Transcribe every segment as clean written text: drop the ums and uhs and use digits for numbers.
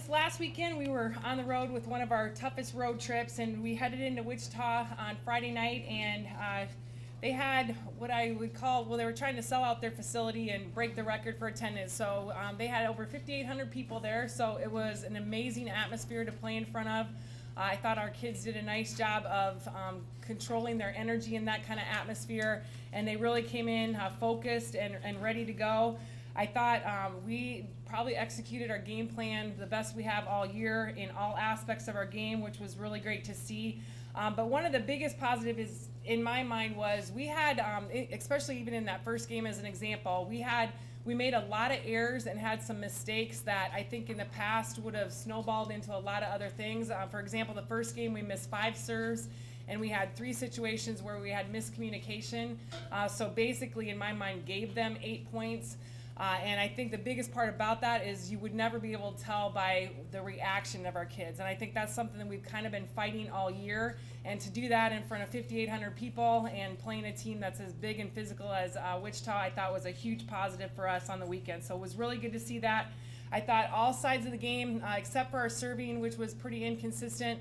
this last weekend, we were on the road with one of our toughest road trips, and we headed into Wichita on Friday night, and they had what I would call, well, they were trying to sell out their facility and break the record for attendance. So they had over 5,800 people there, so it was an amazing atmosphere to play in front of. I thought our kids did a nice job of controlling their energy in that kind of atmosphere, and they really came in focused and ready to go. I thought we probably executed our game plan the best we have all year in all aspects of our game, which was really great to see. But one of the biggest positives in my mind was we had, especially even in that first game as an example, we made a lot of errors and had some mistakes that I think in the past would have snowballed into a lot of other things. For example, the first game we missed 5 serves, and we had 3 situations where we had miscommunication. So basically, in my mind, gave them 8 points. And I think the biggest part about that is you would never be able to tell by the reaction of our kids. And I think that's something that we've kind of been fighting all year. And to do that in front of 5,800 people and playing a team that's as big and physical as Wichita, I thought was a huge positive for us on the weekend. So it was really good to see that. I thought all sides of the game, except for our serving, which was pretty inconsistent,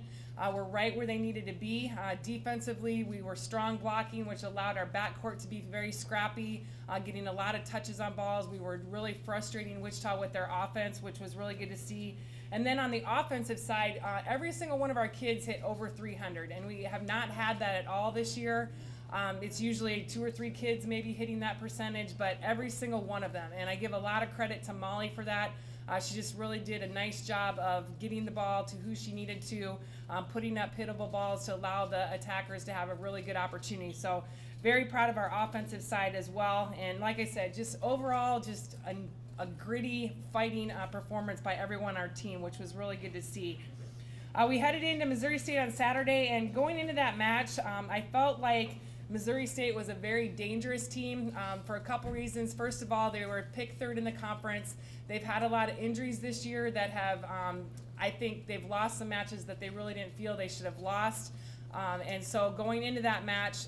were right where they needed to be. Defensively, we were strong blocking, which allowed our backcourt to be very scrappy, getting a lot of touches on balls. We were really frustrating Wichita with their offense, which was really good to see. And then on the offensive side, every single one of our kids hit over 300, and we have not had that at all this year. It's usually 2 or 3 kids maybe hitting that percentage, but every single one of them. And I give a lot of credit to Molly for that. She just really did a nice job of getting the ball to who she needed to, putting up hittable balls to allow the attackers to have a really good opportunity. So very proud of our offensive side as well. And like I said, just overall, just a gritty fighting performance by everyone on our team, which was really good to see. We headed into Missouri State on Saturday, and going into that match, I felt like Missouri State was a very dangerous team for a couple reasons. First of all, they were picked 3rd in the conference. They've had a lot of injuries this year that have, I think they've lost some matches that they really didn't feel they should have lost. And so going into that match,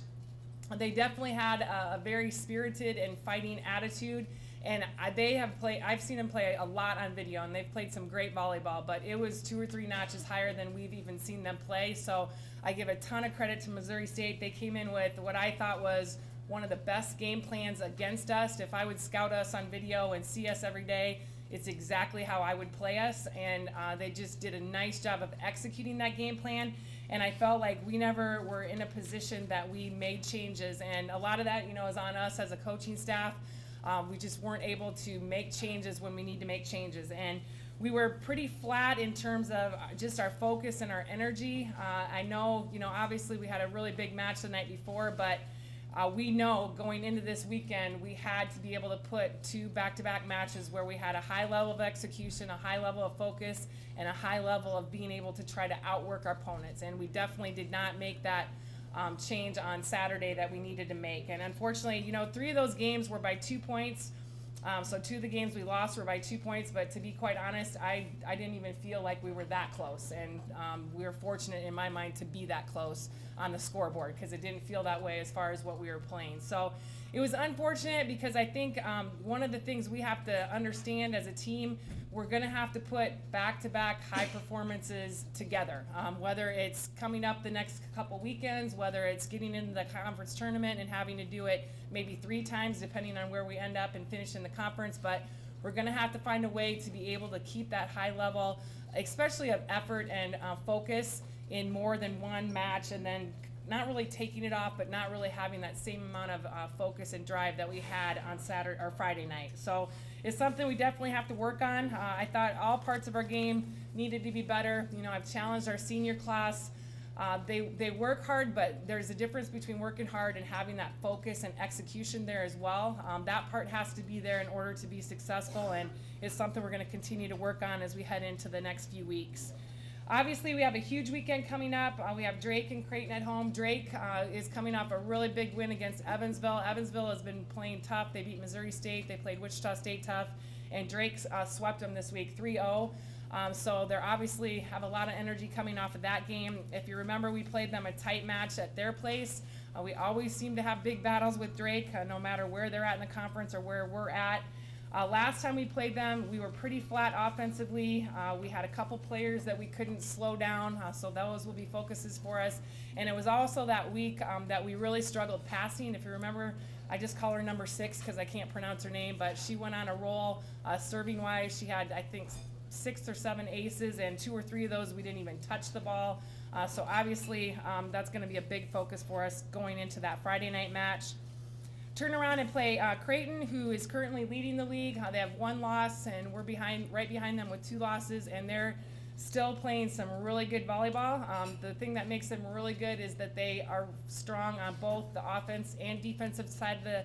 they definitely had a very spirited and fighting attitude. And they have played, I've seen them play a lot on video, and they've played some great volleyball, but it was 2 or 3 notches higher than we've even seen them play. So I give a ton of credit to Missouri State. They came in with what I thought was one of the best game plans against us. If I would scout us on video and see us every day, it's exactly how I would play us. And they just did a nice job of executing that game plan. And I felt like we never were in a position that we made changes. And a lot of that, you know, is on us as a coaching staff. We just weren't able to make changes when we need to make changes. And we were pretty flat in terms of just our focus and our energy. I know, you know, obviously we had a really big match the night before, but we know going into this weekend we had to be able to put 2 back-to-back matches where we had a high level of execution, a high level of focus, and a high level of being able to try to outwork our opponents. And we definitely did not make that change on Saturday that we needed to make. And unfortunately, you know, 3 of those games were by 2 points. So 2 of the games we lost were by 2 points, but to be quite honest, I didn't even feel like we were that close. And we were fortunate in my mind to be that close on the scoreboard, because it didn't feel that way as far as what we were playing. So it was unfortunate, because I think one of the things we have to understand as a team, we're going to have to put back-to-back high performances together, whether it's coming up the next couple weekends, whether it's getting into the conference tournament and having to do it maybe 3 times depending on where we end up and finish in the conference. But we're going to have to find a way to be able to keep that high level, especially of effort and focus in more than one match, and then not really taking it off, but not really having that same amount of focus and drive that we had on Saturday or Friday night. So it's something we definitely have to work on. I thought all parts of our game needed to be better. You know, I've challenged our senior class. They work hard, but there's a difference between working hard and having that focus and execution there as well. That part has to be there in order to be successful, and it's something we're going to continue to work on as we head into the next few weeks. Obviously, we have a huge weekend coming up. We have Drake and Creighton at home. Drake is coming off a really big win against Evansville. Evansville has been playing tough. They beat Missouri State. They played Wichita State tough. And Drake swept them this week 3-0. So they're obviously have a lot of energy coming off of that game. If you remember, we played them a tight match at their place. We always seem to have big battles with Drake, no matter where they're at in the conference or where we're at. Last time we played them, we were pretty flat offensively. We had a couple players that we couldn't slow down, so those will be focuses for us. And it was also that week that we really struggled passing. If you remember, I just call her number 6 because I can't pronounce her name, but she went on a roll serving-wise. She had, I think, 6 or 7 aces, and 2 or 3 of those we didn't even touch the ball. So obviously that's going to be a big focus for us going into that Friday night match. Turn around and play Creighton, who is currently leading the league. They have 1 loss, and we're right behind them with 2 losses, and they're still playing some really good volleyball. The thing that makes them really good is that they are strong on both the offense and defensive side of the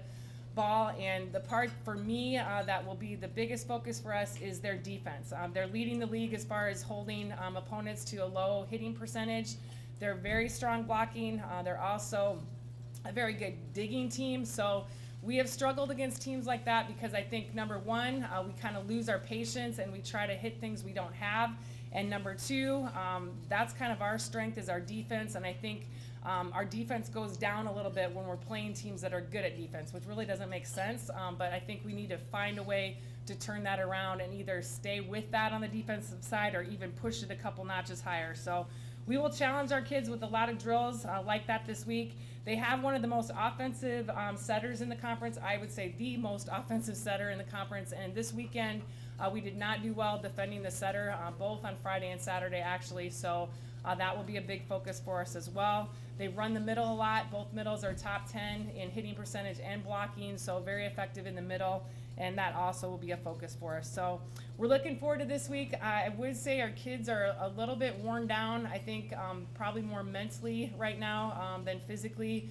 ball, and the part for me that will be the biggest focus for us is their defense. They're leading the league as far as holding opponents to a low hitting percentage. They're very strong blocking. They're also a very good digging team. So we have struggled against teams like that because I think, number one, we kind of lose our patience and we try to hit things we don't have. And number 2, that's kind of our strength is our defense. And I think our defense goes down a little bit when we're playing teams that are good at defense, which really doesn't make sense. But I think we need to find a way to turn that around and either stay with that on the defensive side or even push it a couple notches higher. So we will challenge our kids with a lot of drills like that this week. They have one of the most offensive setters in the conference. I would say the most offensive setter in the conference. And this weekend, we did not do well defending the setter, both on Friday and Saturday, actually. So that will be a big focus for us as well. They run the middle a lot. Both middles are top 10 in hitting percentage and blocking, so very effective in the middle. And that also will be a focus for us. So we're looking forward to this week. I would say our kids are a little bit worn down, I think probably more mentally right now than physically.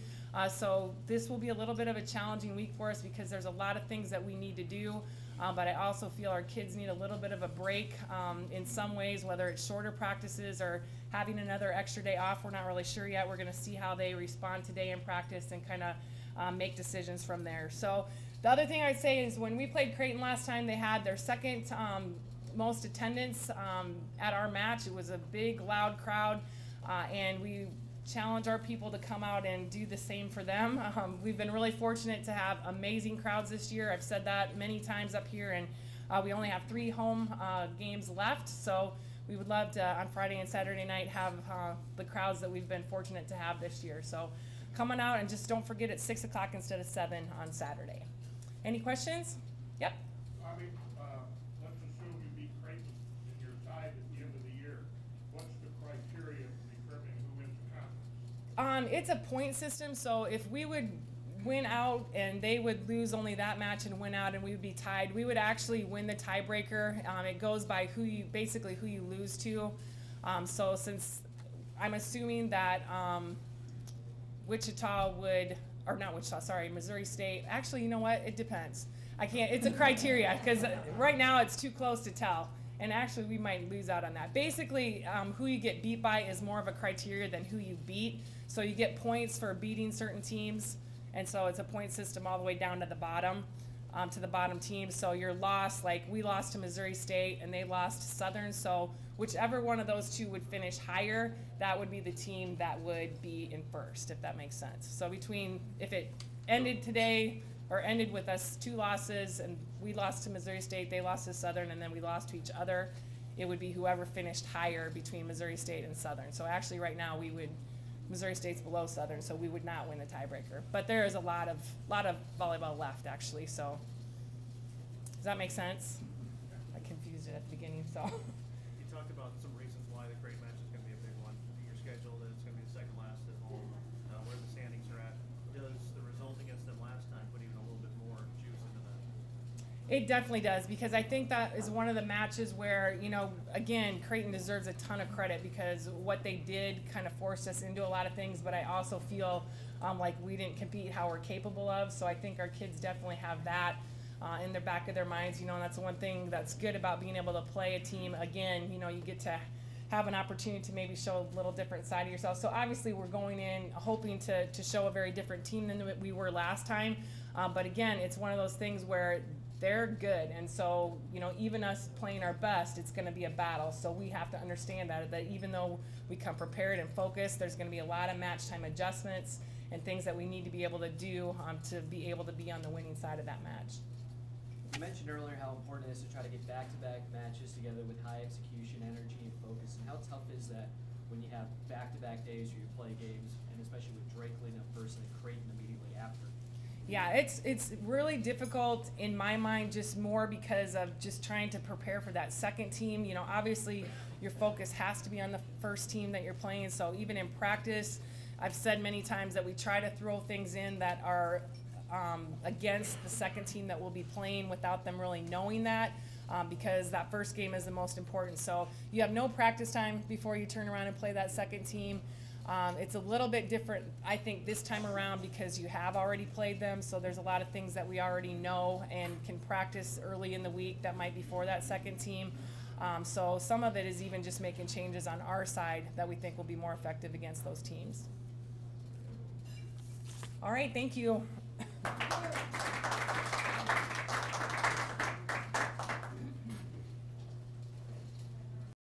So this will be a little bit of a challenging week for us because there's a lot of things that we need to do. But I also feel our kids need a little bit of a break in some ways, whether it's shorter practices or having another extra day off. We're not really sure yet. We're going to see how they respond today in practice and kind of make decisions from there. So the other thing I'd say is when we played Creighton last time, they had their second most attendance at our match. It was a big, loud crowd, and we challenge our people to come out and do the same for them. We've been really fortunate to have amazing crowds this year. I've said that many times up here, and we only have 3 home games left, so we would love to, on Friday and Saturday night, have the crowds that we've been fortunate to have this year. So come on out, and just don't forget it's 6 o'clock instead of 7 on Saturday. Any questions? Yep. Bobbi, let's assume you beat Creighton and you're tied at the end of the year. What's the criteria for determining who wins the conference? It's a point system, so if we would win out and they would lose only that match and win out and we would be tied, we would actually win the tiebreaker. It goes by basically who you lose to. So since I'm assuming that Wichita would, or not Wichita, sorry, Missouri State. Actually, you know what? It depends. I can't, it's a criteria because right now it's too close to tell. And actually, we might lose out on that. Basically, who you get beat by is more of a criteria than who you beat. So you get points for beating certain teams. And so it's a point system all the way down to the bottom team. So your loss, like we lost to Missouri State and they lost to Southern. So whichever one of those 2 would finish higher, that would be the team that would be in first, if that makes sense. So if it ended today or ended with us 2 losses and we lost to Missouri State, they lost to Southern, and then we lost to each other, it would be whoever finished higher between Missouri State and Southern. So actually right now Missouri State's below Southern, so we would not win the tiebreaker. But there is a lot of volleyball left, actually. So does that make sense? I confused it at the beginning, so. You talked about some reasons why the Creighton match is going to be a big one. Your schedule, that it's going to be the second last at home, where the standings are at. Does the result against them last time put even a little bit more juice into that? It definitely does, because I think that is one of the matches where, again, Creighton deserves a ton of credit because what they did kind of forced us into a lot of things, but I also feel like we didn't compete how we're capable of. So I think our kids definitely have that in the back of their minds, and that's the one thing that's good about being able to play a team again. You get to have an opportunity to maybe show a little different side of yourself. So obviously we're going in hoping to show a very different team than we were last time. But again, it's one of those things where they're good, and so even us playing our best, it's going to be a battle. So we have to understand that even though we come prepared and focused, there's going to be a lot of match time adjustments and things that we need to be able to do to be able to be on the winning side of that match. You mentioned earlier how important it is to try to get back-to-back matches together with high execution, energy, and focus. And how tough is that when you have back-to-back days where you play games, and especially with Drake Nov first and Creighton immediately after? Yeah, it's really difficult in my mind, just more because of just trying to prepare for that second team. You know, obviously your focus has to be on the first team that you're playing. So even in practice, I've said many times that we try to throw things in that are against the second team that we'll be playing without them really knowing that, because that first game is the most important. So you have no practice time before you turn around and play that second team. It's a little bit different, I think, this time around because you have already played them, so there's a lot of things that we already know and can practice early in the week that might be for that second team. So some of it is even just making changes on our side that we think will be more effective against those teams. All right, thank you.